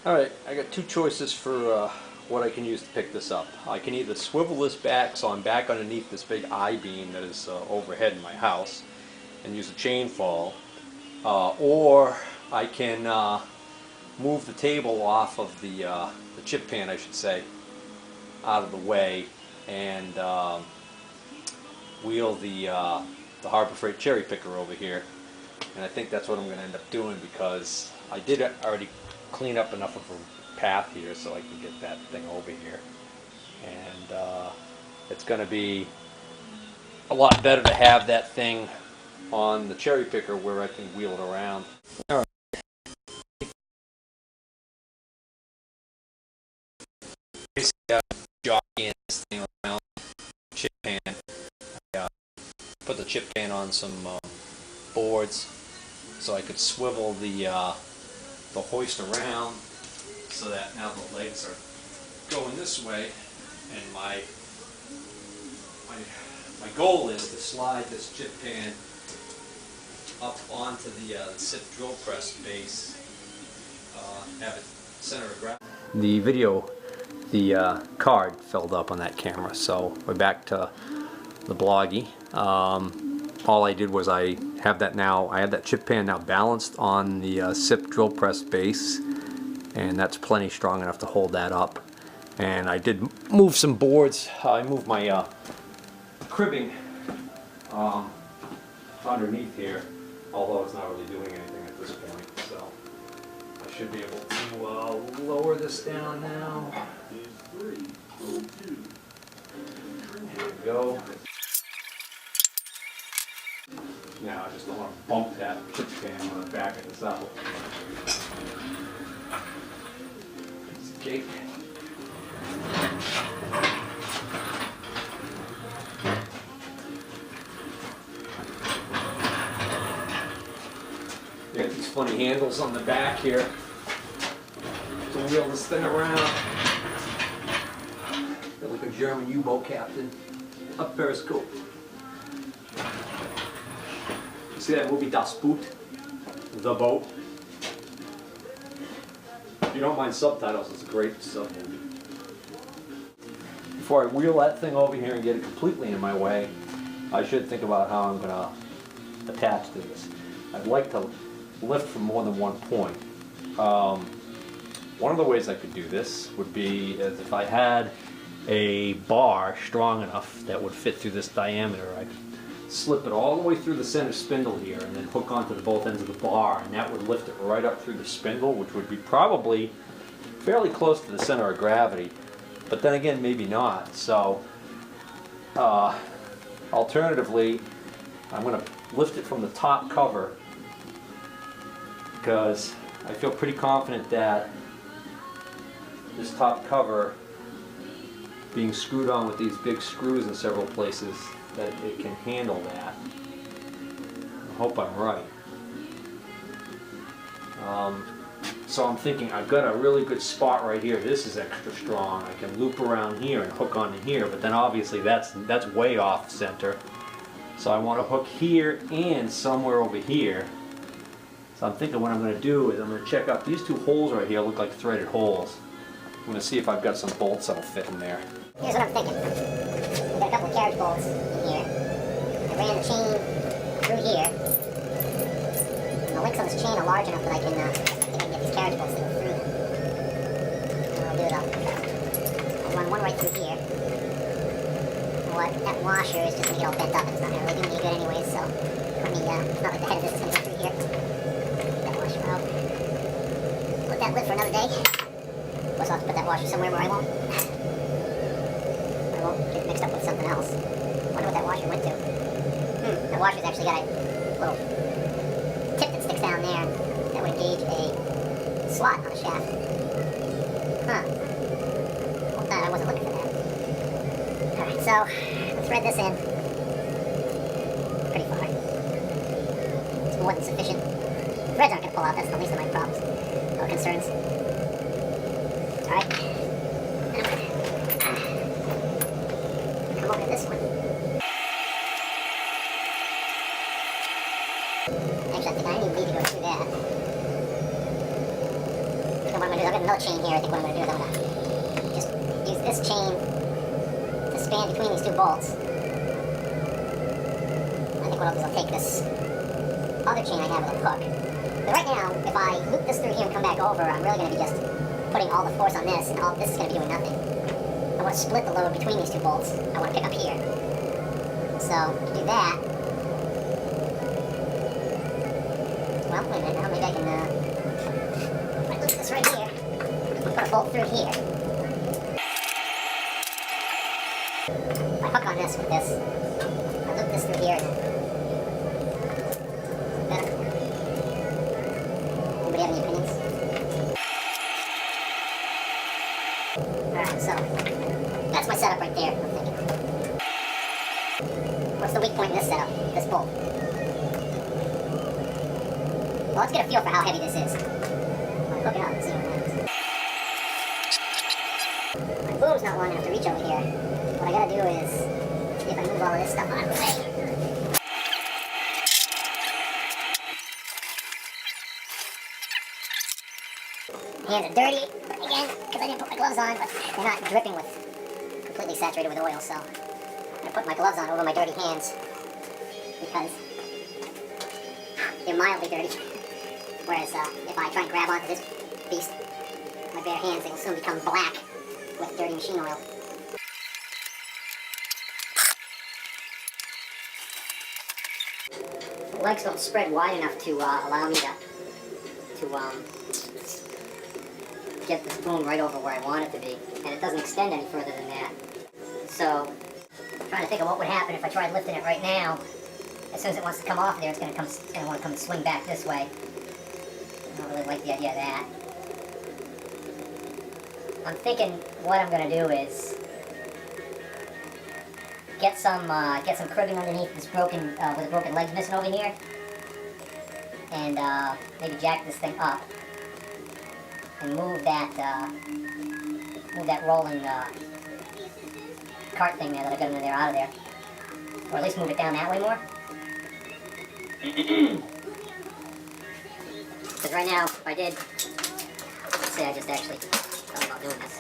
Alright, I got two choices for what I can use to pick this up. I can either swivel this back so I'm back underneath this big I-beam that is overhead in my house and use a chain fall, or I can move the table off of the chip pan, I should say, out of the way and wheel the Harbor Freight cherry picker over here. And I think that's what I'm going to end up doing because I did already clean up enough of a path here so I can get that thing over here. And it's going to be a lot better to have that thing on the cherry picker where I can wheel it around. All right. Basically, jockeying this thing around chip pan. I put the chip pan on some boards so I could swivel the hoist around so that now the legs are going this way, and my goal is to slide this chip pan up onto the SIP drill press base, have it center of gravity. The card filled up on that camera, so we're back to the bloggy. All I did was I have that chip pan now balanced on the SIP drill press base, and that's plenty strong enough to hold that up. And I did move some boards. I moved my cribbing underneath here, although it's not really doing anything at this point. So I should be able to lower this down now. There we go. Now I just don't want to bump that chip pan on the back of this out. Piece of cake. Got these funny handles on the back here to wheel this thing around. Got like a German U-boat captain up periscope. See that movie Das Boot? The Boat? If you don't mind subtitles, it's a great sub-movie. Before I wheel that thing over here and get it completely in my way, I should think about how I'm going to attach to this. I'd like to lift from more than one point. One of the ways I could do this would be as if I had a bar strong enough that would fit through this diameter. I could slip it all the way through the center spindle here and then hook onto the both ends of the bar, and that would lift it right up through the spindle, which would be probably fairly close to the center of gravity, but then again maybe not. So alternatively, I'm going to lift it from the top cover because I feel pretty confident that this top cover being screwed on with these big screws in several places, that it can handle that. I hope I'm right. So I'm thinking I've got a really good spot right here. This is extra strong. I can loop around here and hook onto here, but then obviously that's way off center. So I want to hook here and somewhere over here. So I'm thinking what I'm going to do is I'm going to check out these two holes right here. Look like threaded holes. I'm going to see if I've got some bolts that'll fit in there. Here's what I'm thinking. We've got a couple of carriage bolts in here. I ran the chain through here. And the links on this chain are large enough that I can get these carriage bolts to go through them. And I'll do it I'll run one right through here. That washer is just going to get all bent up and it's not going to really do me any good anyways, so let me, it's not like the head of this is going to go through here. Get that washer out. Put that lid for another day. Of course I'll have to put that washer somewhere where I won't get mixed up with something else. I wonder what that washer went to. That washer's actually got a little tip that sticks down there that would engage a slot on the shaft. Huh. Well, I wasn't looking for that. Alright, so I'll thread this in pretty far. It's more than sufficient. Threads aren't going to pull out, that's the least of my problems or concerns. Alright. Come over to this one. Actually, I think I didn't even need to go through that. So what I'm going to do is I'm going have another chain here. I think what I'm going to do is I'm going to just use this chain to span between these two bolts. I think what I'll do is I'll take this other chain I have with a hook. But right now, if I loop this through here and come back over, I'm really going to be just putting all the force on this, and all this is going to be doing nothing. I want to split the load between these two bolts. I want to pick up here. So, to do that, well, wait a minute now, maybe I can, if I loop this right here, I'll put a bolt through here. If I hook on this with this, I loop this through here, and better. Anybody have any opinions? Alright, so, that's my setup right there, I'm thinking. What's the weak point in this setup, this bolt? Well, let's get a feel for how heavy this is. I'll hook it up and see what happens. My boom's not long enough to reach over here. What I gotta do is see if I move all of this stuff out of the way. Hands are dirty, again, because I didn't put my gloves on, but they're not dripping with, completely saturated with oil, so I'm gonna put my gloves on over my dirty hands, because they're mildly dirty. Whereas if I try and grab onto this beast, my bare hands, they will soon become black with dirty machine oil. The legs don't spread wide enough to allow me to get this boom right over where I want it to be, and it doesn't extend any further than that. So, I'm trying to think of what would happen if I tried lifting it right now. As soon as it wants to come off there, it's going to want to come and swing back this way. I don't really like the idea of that. I'm thinking what I'm going to do is get some cribbing underneath this broken with the broken legs missing over here, and maybe jack this thing up and move that rolling cart thing there that I got under there out of there, or at least move it down that way more. Because right now, if I did, let's say I just actually thought about doing this.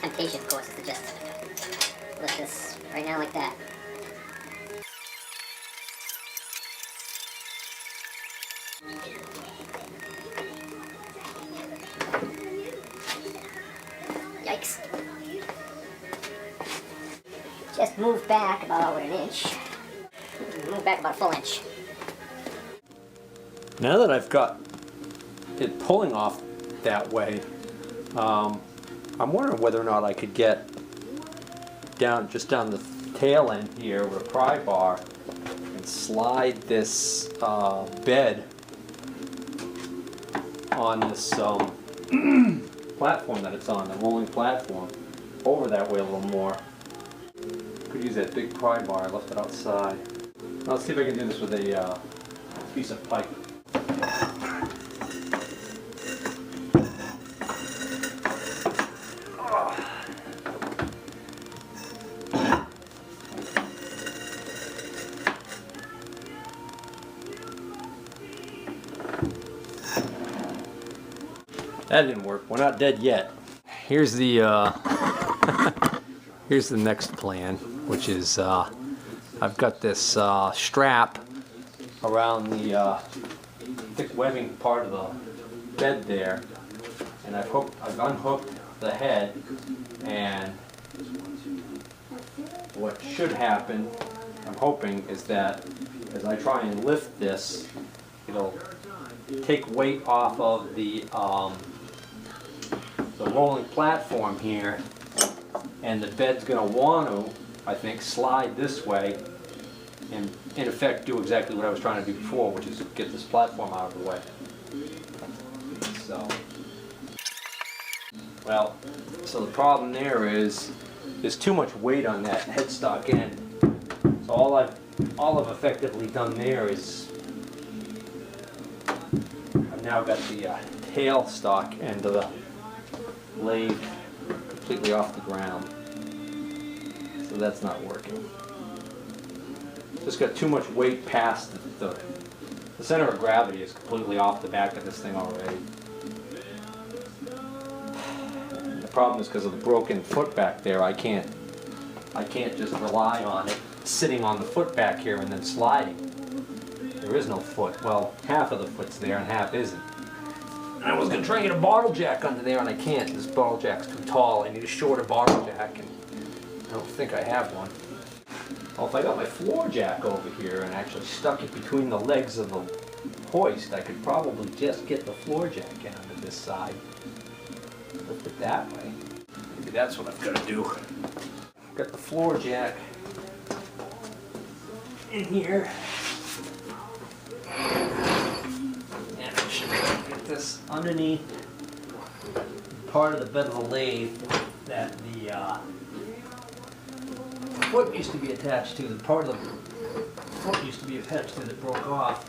Temptation, of course, is to just lift this right now like that. Yikes. Just move back about an inch. Move back about a full inch. Now that I've got it pulling off that way, I'm wondering whether or not I could get just down the tail end here with a pry bar and slide this bed on this platform that it's on, the rolling platform, over that way a little more. Could use that big pry bar. I left it outside. Now let's see if I can do this with a piece of pipe. That didn't work. We're not dead yet. Here's the here's the next plan, which is I've got this strap around the thick webbing part of the bed there, and I've unhooked the head, and what should happen, I'm hoping, is that as I try and lift this, it'll take weight off of the rolling platform here, and the bed's going to want to, I think, slide this way and in effect do exactly what I was trying to do before, which is get this platform out of the way. So, well, so the problem there is there's too much weight on that headstock end. So all I've effectively done there is I've now got the tail stock end of the lathe completely off the ground. So that's not working. Just got too much weight past the center of gravity is completely off the back of this thing already. problem is because of the broken foot back there, I can't just rely on it sitting on the foot back here and then sliding. There is no foot. Well, half of the foot's there and half isn't. And I was going to try and get a bottle jack under there, and I can't. This bottle jack's too tall. I need a shorter bottle jack, and I don't think I have one. Well, if I got my floor jack over here and actually stuck it between the legs of the hoist, I could probably just get the floor jack in under this side. Lift it that way. Maybe that's what I've got to do. Got the floor jack in here. And I should get this underneath part of the bed of the lathe that the foot used to be attached to. The part of the foot used to be attached to that broke off.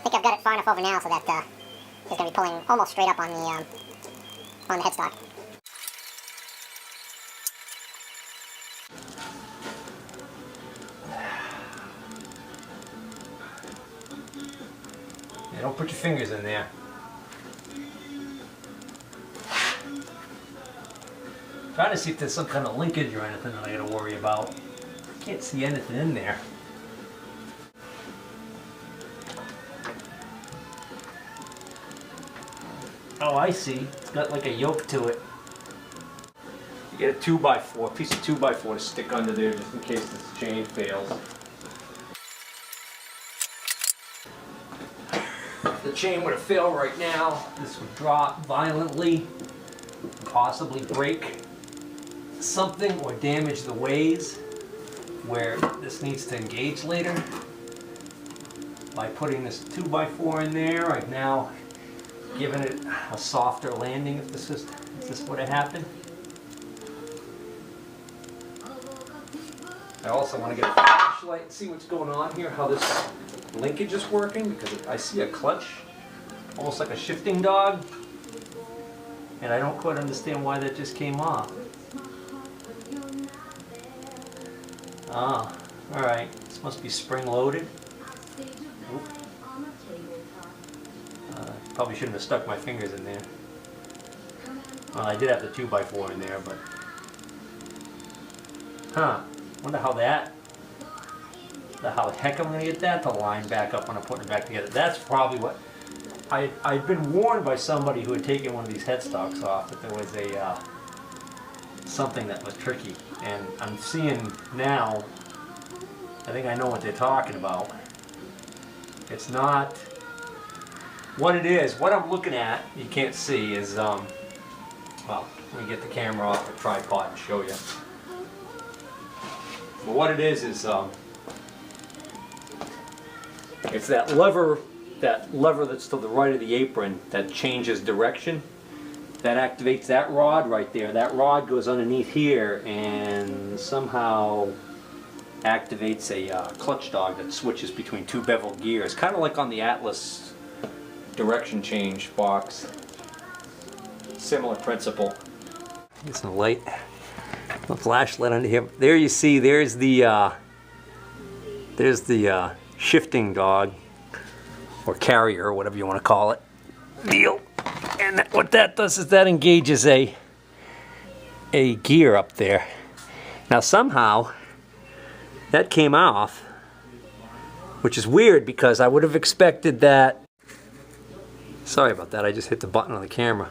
I think I've got it far enough over now so that it's going to be pulling almost straight up on the headstock. Yeah, don't put your fingers in there. Trying to see if there's some kind of linkage or anything that I got to worry about. Can't see anything in there. Oh, I see. It's got like a yoke to it. You get a 2x4, piece of 2x4 to stick under there just in case this chain fails. If the chain were to fail right now, this would drop violently, possibly break something or damage the ways where this needs to engage later. By putting this 2x4 in there, I've now given it a softer landing if this would have happened. I also want to get a flashlight and see what's going on here, how this linkage is working, because I see a clutch, almost like a shifting dog, and I don't quite understand why that just came off. Ah, alright, this must be spring loaded. Probably shouldn't have stuck my fingers in there. Well, I did have the 2x4 in there, but... Huh. Wonder how how the heck I'm going to get that to line back up when I'm putting it back together. That's probably what... I'd been warned by somebody who had taken one of these headstocks off that there was a... something that was tricky. And I'm seeing now... I think I know what they're talking about. It's not... What it is, what I'm looking at, you can't see, is, well, let me get the camera off the tripod and show you. But what it is it's that lever that's to the right of the apron that changes direction. That activates that rod right there. That rod goes underneath here and somehow activates a clutch dog that switches between two beveled gears, kind of like on the Atlas direction change box. Similar principle. Get some light, a flashlight under here. There you see, there's the shifting dog or carrier or whatever you want to call it deal. And what that does is that engages a gear up there. Now somehow that came off, which is weird because I would have expected that. Sorry about that, I just hit the button on the camera.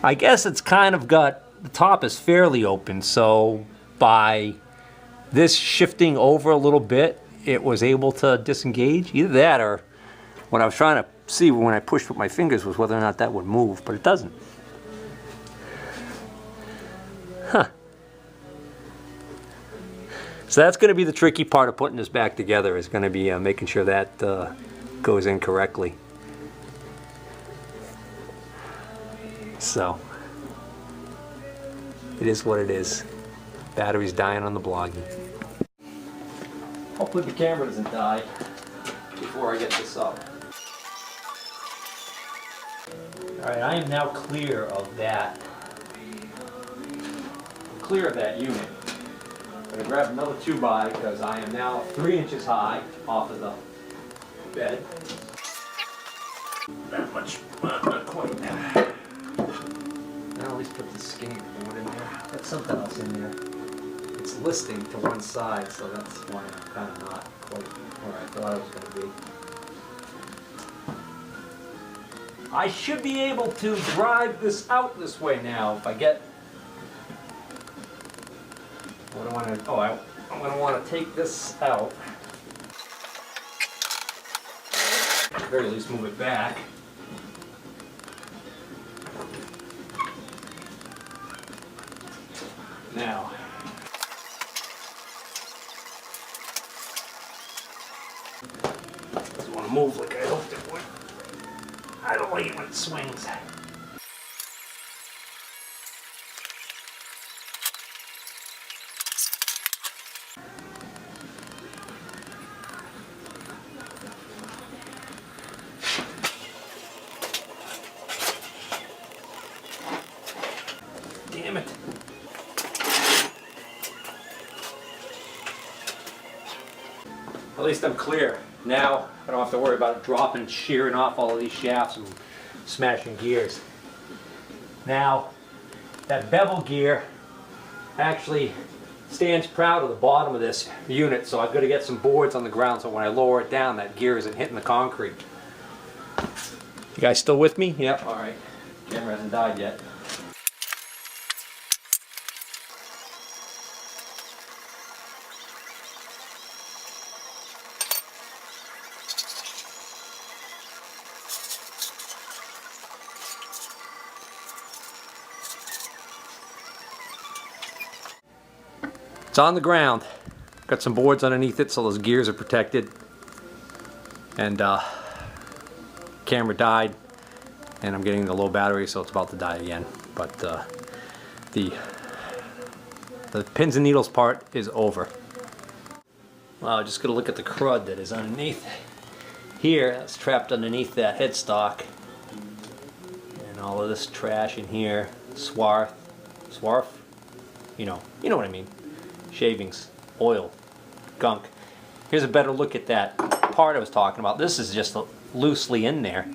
I guess it's kind of got, the top is fairly open, so by this shifting over a little bit, it was able to disengage. Either that or what I was trying to see when I pushed with my fingers was whether or not that would move, but it doesn't. Huh. So that's going to be the tricky part of putting this back together, is going to be making sure that goes in correctly. So, it is what it is. Battery's dying on the blogging. Hopefully the camera doesn't die before I get this up. Alright, I am now clear of that. Clear of that unit. I'm going to grab another 2x because I am now 3 inches high off of the bed. That much, not quite. Now at least put the skinny board in there. That's something else in there. It's listing to one side, so that's why I'm kind of not quite where I thought I was going to be. I should be able to drive this out this way now if I get. What do I want to? Oh, I'm going to want to take this out. At the very least, move it back. Now. Doesn't want to move like I hoped it would. I don't like it when it swings. Damn it. At least I'm clear. Now I don't have to worry about it dropping and shearing off all of these shafts and smashing gears. Now that bevel gear actually stands proud of the bottom of this unit, so I've got to get some boards on the ground so when I lower it down that gear isn't hitting the concrete. You guys still with me? Yep. Alright. Camera hasn't died yet. It's on the ground. Got some boards underneath it so those gears are protected. And camera died, and I'm getting the low battery, so it's about to die again. But the pins and needles part is over. Wow, just gonna look at the crud that is underneath here. That's trapped underneath that headstock, and all of this trash in here, swarf, you know what I mean. Shavings, oil, gunk. Here's a better look at that part I was talking about. This is just loosely in there.